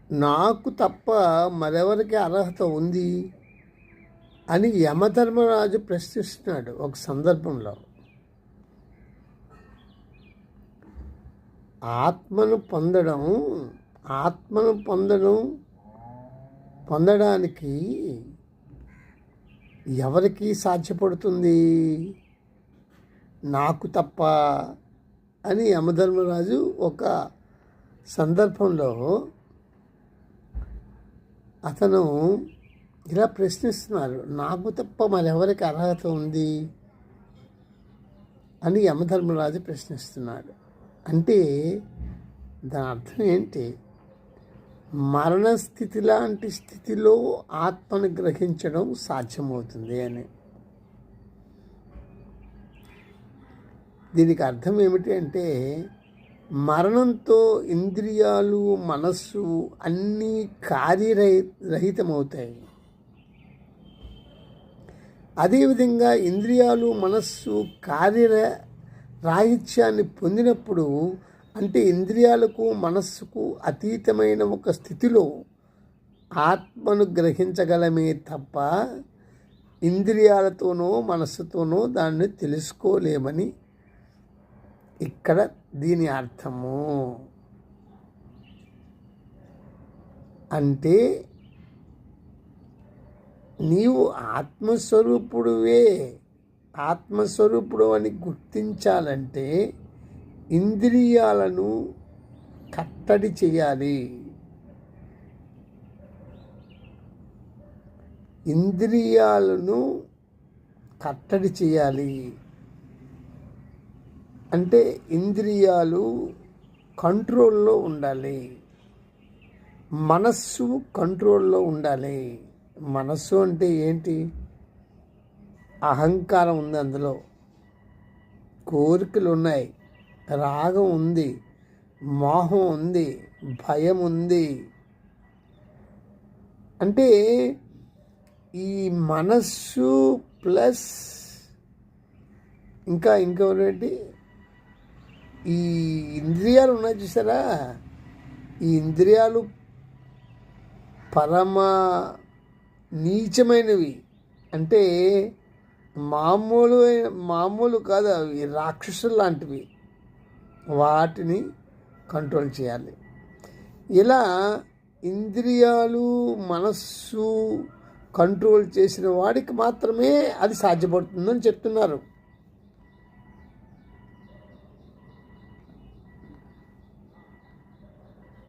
నాకు తప్ప మరెవరికి అర్హత ఉంది అని యమధర్మరాజు ప్రశ్నిస్తున్నాడు ఒక సందర్భంలో. ఆత్మను పొందడానికి ఎవరికి సాధ్యపడుతుంది? నాకు తప్ప అని యమధర్మరాజు ఒక సందర్భంలో అతను ఇలా ప్రశ్నిస్తున్నారు, నాకు తప్ప మరెవరికి అర్హత ఉంది అని యమధర్మరాజు ప్రశ్నిస్తున్నాడు. అంటే దాని అర్థం ఏంటి? మరణస్థితి లాంటి స్థితిలో ఆత్మను గ్రహించడం సాధ్యమవుతుంది అని. దీనికి అర్థం ఏమిటి అంటే, మరణంతో ఇంద్రియాలు, మనస్సు అన్నీ కార్యరహితమవుతాయి. అదేవిధంగా ఇంద్రియాలు, మనస్సు రాహిత్యాన్ని పొందినప్పుడు, అంటే ఇంద్రియాలకు, మనస్సుకు అతీతమైన ఒక స్థితిలో ఆత్మను గ్రహించగలమే తప్ప ఇంద్రియాలతోనో మనస్సుతోనో దాన్ని తెలుసుకోలేమని ఇక్కడ దీని అర్థము. అంటే నీవు ఆత్మస్వరూపుడు అని గుర్తించాలంటే ఇంద్రియాలను కట్టడి చేయాలి. అంటే ఇంద్రియాలు కంట్రోల్లో ఉండాలి, మనస్సు కంట్రోల్లో ఉండాలి. మనస్సు అంటే ఏంటి? అహంకారం ఉంది, అందులో కోరికలు ఉన్నాయి, రాగం ఉంది, మోహం ఉంది, భయం ఉంది. అంటే ఈ మనస్సు ప్లస్ ఇంకొకటి ఈ ఇంద్రియాలు ఉన్నాయి చూసారా, ఈ ఇంద్రియాలు పరమ నీచమైనవి. అంటే మామూలు కాదు, అవి రాక్షసులు లాంటివి. వాటిని కంట్రోల్ చేయాలి. ఇలా ఇంద్రియాలు, మనస్సు కంట్రోల్ చేసిన వాడికి మాత్రమే అది సాధ్యపడుతుందని చెప్తున్నారు.